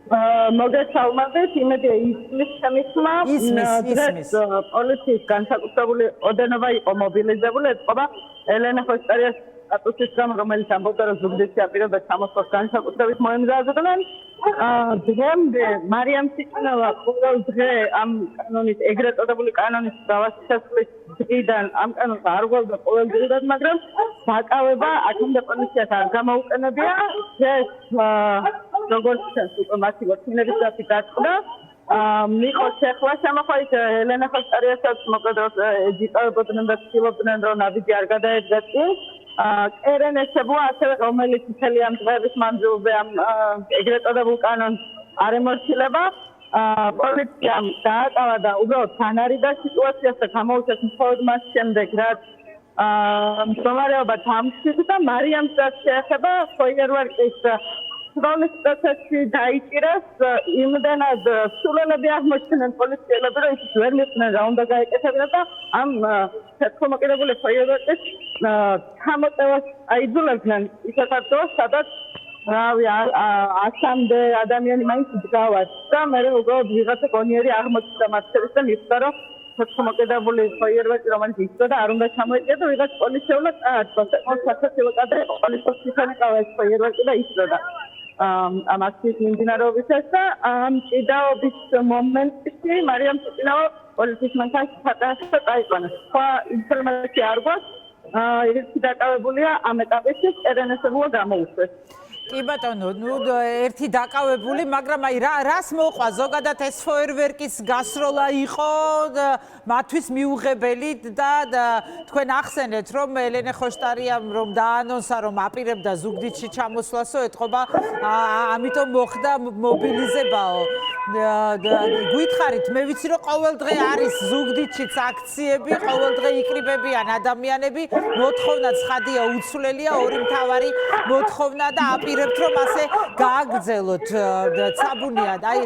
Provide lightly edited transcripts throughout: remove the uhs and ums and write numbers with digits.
მოგესალმებით, იმედია ისმის შემისმა. ისმის. პოლიციის განსაკუთრებული ოდენობა იყო მობილიზებული, ეთყობა ელენა ხოსტარიას სტატუსის გამო, რომელიც ამბობდა, რომ ზუგდიდში აპირებდა ჩამოსვლას განსაკუთრებით მოემზადებოდნენ. დღემდე მარიამ სიკვდილევა ყოველ დღე ამ კანონის, ეგრეთ წოდებული კანონის დავასრულების დღიდან ამ კანონს არ უყოლდა ყოველდღურად, მაგრამ დაკავება აქამდე პოლიციას არ გამოუყენებია. ეს როგორც უკვე მათი ვორჩინების დასი გაწყდა. მიყო შეხლა შემოხვით ელენა ხოსტარიასაც მოკლედ ეჯიტავებოდნენ და ცდილობდნენ, რომ ნაბიჯი არ გადაედგათ წინ. კერენესებუა ასევე რომელიც მთელი ამ დღეების მანძილზე ამ ეგრეთ წოდებულ კანონს არ ემორჩილება. პოლიციამ დააკავა და უბრალოდ განარიდა სიტუაციას და გამოუჩეს მხოლოდ მას შემდეგ, რაც მდგომარეობა თამშის და მარიამს შეეხება ფოიერვერკის სროლის პროცესში დაიჭირეს. იმდენად სულელები აღმოჩნდნენ პოლიციელები, რომ ისიც ვერ მიხვდნენ რა უნდა გაეკეთებინათ და ამ შეთხომოკიდებული ფოიერვერკის გამოწევას აიძულებდნენ ისეთად დროს, სადაც რავი 100-მდე ადამიანი მაინც დგავართ და მე უბრალოდ ვიღაცა გონიერი აღმოჩნდა მათ შორის და მიხვდა, რომ შეთხომოკიდებული ფოიერვერკი რომელიც ისწოდა და არ უნდა ჩამოეჭია და ვიღაც პოლიციელმა წაართვა. საკუთრივ კადრი პოლიციის თვითონიკავა ეს ფოიერვერკი და ისწოდა. ამ აქციის მიმდინარეობისას და ამ ჭიდაობის მომენტში მარიამ სიკვდილევა პოლიციის მანქანაში ჩატარდა წაიყვანეს. სხვა ინფორმაცია არ გვაქვს. ერთი დაკავებულია ამ ეტაპში კერენესებუა გამოუშვეს. კი ბატონო, ერთი დაკავებული, მაგრამ აი რას მოყვა ზოგადად ეს ფოიერვერკის გასროლა იყო მათთვის მიუღებელი და თქვენ ახსენეთ, რომ ელენე ხოსტარიამ რომ დაანონსა, რომ აპირებდა ზუგდიდში ჩამოსვლასო, ეთყობა ამიტომ მოხდა მობილიზებაო. გითხარით, მე ვიცი რომ ყოველ დღე არის ზუგდიდშიც აქციები, ყოველ დღე იკრიბებიან ადამიანები, მოთხოვნა ცხადია, უცვლელია, ორი მთავარი მოთხოვნა და აპირებთ რომ ასე გააგრძელოთ ცაბუნიად. აი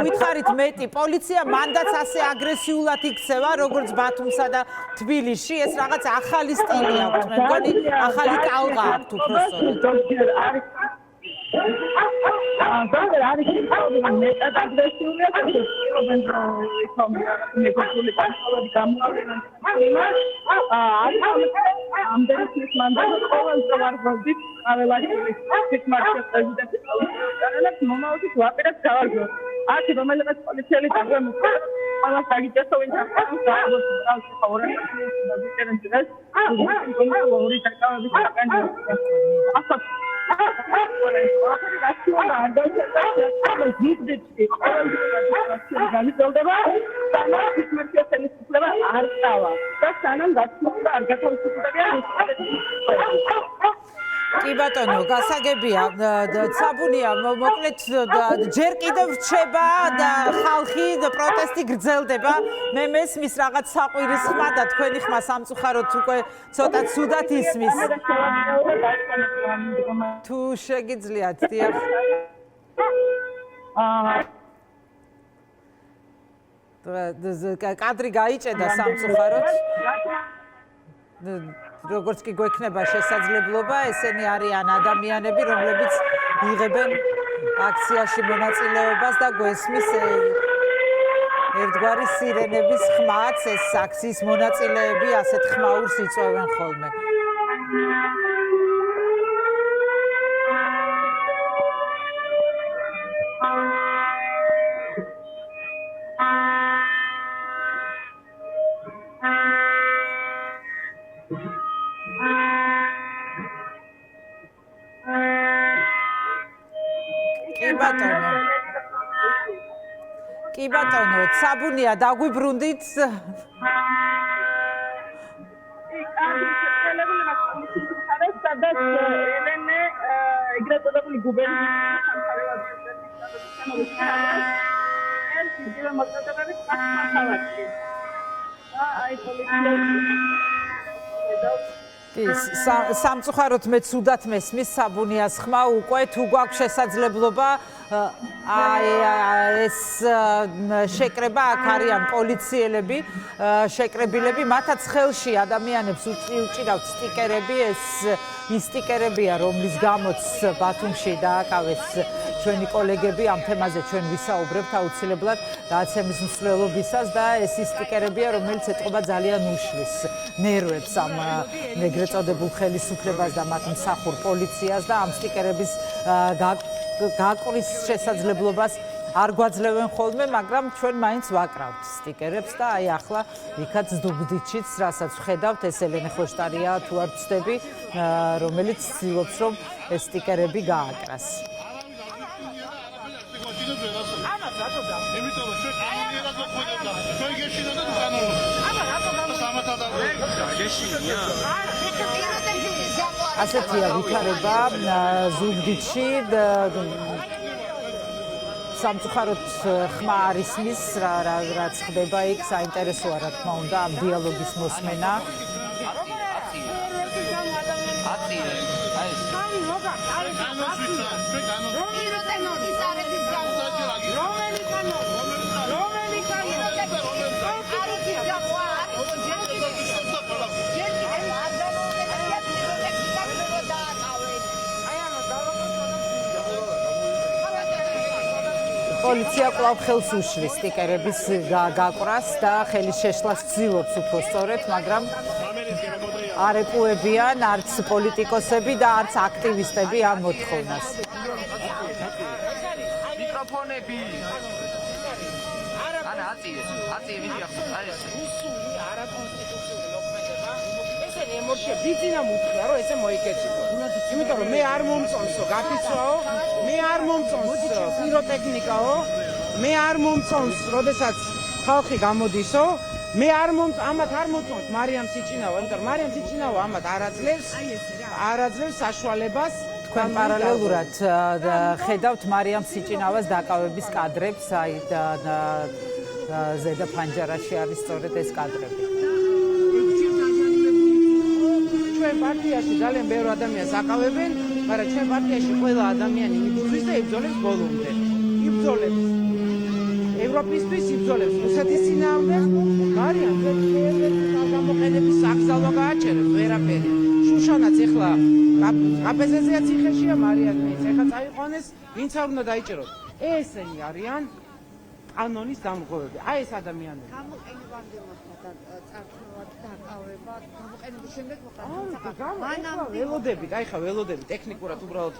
გითხარით მეტი, პოლიცია მანდაც ასე აგრესიულად იქცევა, როგორც ბათუმსა და თბილისში, ეს რაღაც ახალი სტილი აქვს, მე მგონი ახალი კალღა აქვს უბრალოდ. Dacă are și metod agresiune, că știu pentru negociurile acolo de cam am decis mandat să var vorbit avelașului marșe prezidentul care nu m-au zis oapere să ajungă. Ați domnule poliției de avem ala sagite să încercăm să avem să favorăm să dicem înțeles. Nu vom ridica ca asta კი ბატონო, გასაგებია, ცაბუნია, მოკლედ ჯერ კიდევ რჩება და ხალხი პროტესტი გრძელდება. მე მესმის რაღაც საყვირის ხმა და თქვენი ხმა სამწუხაროდ უკვე ცოტა ცუდად ისმის. თუ შეგიძლიათ, დიახ. კადრი გაიჭედა სამწუხაროდ. როგორც კი გვექნება შესაძლებლობა, ესენი არიან ადამიანები, რომლებიც იღებენ აქციაში მონაწილეობას და გვესმის ერთგვარი სირენების ხმაც, ეს აქციის მონაწილეები ასეთ ხმაურს იწვევენ ხოლმე. კი ბატონო, ცაბუნია, დაგვიბრუნდით. ელენე ეგრეთ წოდებული სამწუხაროდ მე ცუდად მესმის საბუნიას ხმა უკვე თუ გვაქვს შესაძლებლობა ეს შეკრება აქ არიან პოლიციელები, შეკრებილები, მათაც ხელში ადამიანებს უჭირავთ სტიკერები, ეს ის სტიკერებია, რომლის გამოც ბათუმში დააკავეს ჩვენი კოლეგები, ამ თემაზე ჩვენ ვისაუბრებთ აუცილებლად დაცემის მსვლელობისას და ეს ის სტიკერებია, რომელიც ეთყობა ძალიან უშლის ნერვებს ამ ეგრეთ წოდებულ ხელისუფლებას და მათ მსახურ პოლიციას და ამ სტიკერების გაკვრის შესაძლებლობას არ გვაძლევენ ხოლმე, მაგრამ ჩვენ მაინც ვაკრავთ სტიკერებს და აი ახლა იქაც დუბდიჩიც, რასაც ვხედავთ, ეს ელენე ხოშტარია თუ არ ვცდები, რომელიც ცდილობს, რომ ეს სტიკერები გააკრას. ასეთია ვითარება ზუგდიდში სამწუხაროდ ხმა არ ისმის რაც ხდება იქ საინტერესოა რა თქმა უნდა ამ დიალოგის მოსმენა პოლიცია კვლავ ხელს უშლის სტიკერების გაკვრას და ხელის შეშლას ცდილობს უფრო სწორედ, მაგრამ არ ეკუებიან არც პოლიტიკოსები და არც აქტივისტები ამ მოთხოვნას. მიკროფონები. ანა აწიე ვიდეო არის. უსული არაკონსტიტუციური მოქმედება. ესენი ემორჩია ბიძინა მუქია რომ ესე მოიკეციტო. იმიტომ რომ მე არ მომწონსო გაფიცვაო, მე არ მომწონს პიროტექნიკაო, მე არ მომწონს, როდესაც ხალხი გამოდისო, მე ამათ არ მომწონს მარიამ სიჭინავა, იმიტომ რომ მარიამ სიჭინავა ამათ არაძლევს საშუალებას თქვენ პარალელურად ხედავთ მარიამ სიჭინავას დაკავების კადრებს, აი ზედა ფანჯარაში არის სწორედ ეს კადრები. ჩვენ პარტიაში ძალიან ბევრი ადამიანს აკავებენ, მაგრამ ჩვენ პარტიაში ყველა ადამიანი იბრძვის და იბრძოლებს ბოლომდე. იბრძოლებს ევროპისთვის, იბრძოლებს რუსეთის წინააღმდეგ. მარიამ გამოყენების საგზავნო გააჩერებს ვერაფერი. შუშანაც ეხლა ტრაპეზეზეა ციხეშია, მარიამიც ეხლა წაიყვანეს, ვინც არ უნდა დაიჭეროს. ესენი არიან კანონის დამღობები. აი ეს ადამიანები. გამოყენებამდე მოხდა წარსულად დაკავება, გამოყენების შემდეგ მოხდა. ველოდებით, აი ხა ველოდებით, ტექნიკურად უბრალოდ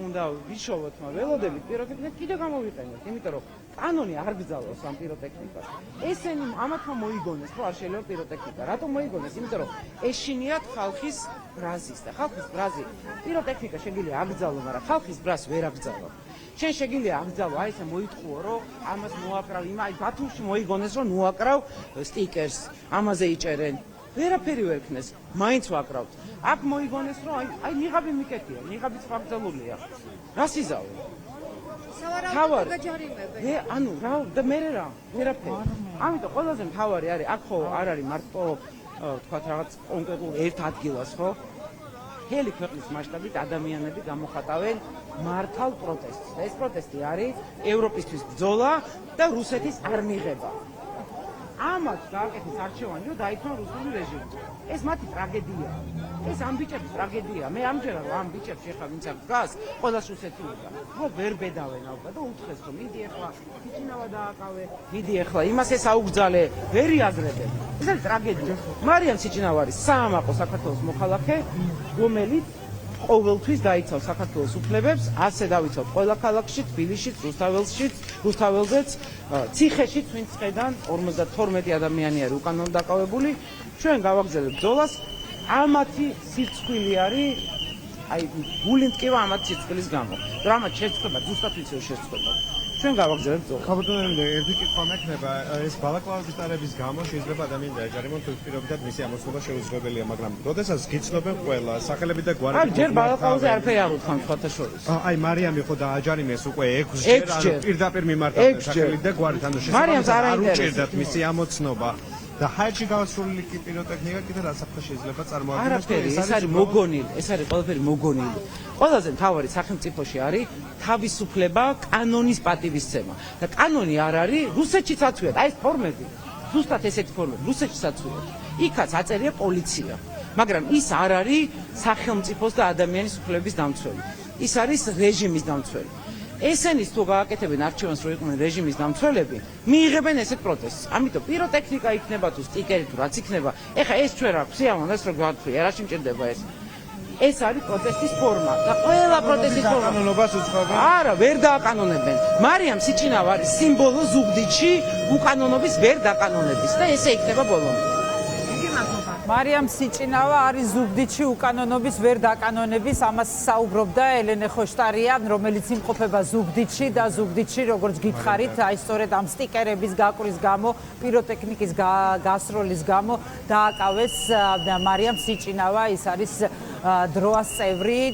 უნდა ვიშოვოთ, მაგრამ ველოდებით პიროტექნიკას კიდე გამოვიყენოთ, იმიტომ რომ კანონი არ გძალავს ამ პიროტექნიკას. ესენი ამათმა მოიგონეს, რომ არ შეიძლება პიროტექნიკა. რატომ მოიგონეს? იმიტომ რომ ეშინიათ ხალხის ბრაზის და ხალხის ბრაზი პიროტექნიკა შეგიძლია აკძალო, მაგრამ ხალხის ბრაზს ვერ აკძალო. შენ შეგიძლია აკძალო, აი ესე მოიტყუო, რომ ამას მოაკრავ, აი ბათუმში მოიგონეს, რომ მოაკრავ სტიკერს, ამაზე იჭერენ. ვერაფერი ვერ ქნეს, მაინც ვაკრავთ. აქ მოიგონეს, რომ აი ნიღაბი მიკეთია, ნიღაბიც გაგძალულია. რას იზავე? სავარაუდოდ გაჯარიმებენ. ანუ რა და მე რა, ვერაფერი. ამიტომ ყველაზე მთავარი არის, აქ ხო არ არის მარტო თქვათ რაღაც კონკრეტულ ერთ ადგილას, ხო? მთელი ქვეყნის მასშტაბით ადამიანები გამოხატავენ მართალ პროტესტს. და ეს პროტესტი არის ევროპისთვის ბრძოლა და რუსეთის არ მიღება. ამათ გააკეთეს არჩევანი, რომ დაითვალა რუსული რეჟიმი. ეს მათი ტრაგედია. ეს ამ ბიჭების ტრაგედია. მე ამჯერად რომ ამ ბიჭებს ეხლა ვინც აქ დგას, ყველას რუსეთი უნდა. რომ ვერ ბედავენ ალბათ და უთხრეს რომ მიდი ეხლა სიჭინავა დააკავე, მიდი ეხლა იმას ეს აუგზალე, ვერ იაზრებენ. ეს არის ტრაგედია. მარიამ სიჭინავა არის საამაყო საქართველოს მოხალხე, რომელიც ყოველთვის დაიცავს საქართველოს უფლებებს, ასე დავიცავთ ყველა ქალაქში, თბილისშიც, რუსთაველზეც, ციხეშიც, ვინც ხედან 52 ადამიანი არის უკანონოდ დაკავებული. ჩვენ გავაგზავნებთ ბრძოლას. ამათი სიცხვილი არის, აი გულით კი ვარ ამათ სიცხვილის გამო. რომ ამათ შეწყება, ზუსტად ვიცი რომ შეწყება. ჩვენ გავაგზავნებთ ბრძოლას. ხაბატონებდა ერთი კითხვა მექნება, ეს ბალაკლავის ტარების გამო შეიძლება ადამიანი დაეჯარიმონ თუ პირობითად მისი ამოსვლობა შეუძლებელია, მაგრამ როდესაც გიცნობენ ყველა სახელები და გვარები. აი ჯერ ბალაკლავზე არაფერი არ უთქვამთ სხვათა შორის. აი მარიამი ხო დააჯარიმეს უკვე 6 ჯერ, ანუ პირდაპირ მიმართავდნენ სახელით და გვარით, ანუ შესაძლოა არ უჭირდათ მისი ამოცნობა. და ჰაერში გავასრულილი კი პიროტექნიკა კიდე რა საფრთხე შეიძლება წარმოადგენს? არაფერი, ეს არის მოგონილი, ეს არის ყველაფერი მოგონილი. ყველაზე მთავარი სახელმწიფოში არის თავისუფლება, კანონის პატივისცემა. და კანონი არ არის რუსეთშიც აცვიათ, აი ეს ფორმები. ზუსტად ესეთი ფორმები, რუსეთშიც აცვიათ. იქაც აწერია პოლიცია. მაგრამ ის არ არის სახელმწიფოს და ადამიანის უფლებების დამცველი. ის არის რეჟიმის დამცველი. ესენის თუ გააკეთებენ არჩევანს რო იყვნენ რეჟიმის დამცველები, მიიღებენ ესეთ პროტესტს. ამიტომ პიროტექნიკა იქნება თუ სტიკერი თუ რაც იქნება, ეხა ეს ჩვენ რა გვსიამოვნებს რო გვაქვია, რა შემჭირდება ეს. ეს არის პროტესტის ფორმა და ყველა პროტესტის ფორმა. კანონობას უწყობენ? არა, ვერ დააკანონებენ. მარიამ სიჭინავა არის სიმბოლო ზუგდიდში უკანონობის ვერ დაკანონების და ესე იქნება ბოლომდე. მარიამ სიჭინავა არის ზუგდიდში უკანონობის ვერ დაკანონების, ამას საუბრობდა ელენე ხოშტარიან, რომელიც იმყოფება ზუგდიდში და ზუგდიდში, როგორც გითხარით, აი სწორედ ამ სტიკერების გაკვრის გამო, პიროტექნიკის გასროლის გამო დააკავეს მარიამ სიჭინავა, ის არის დროას წევრი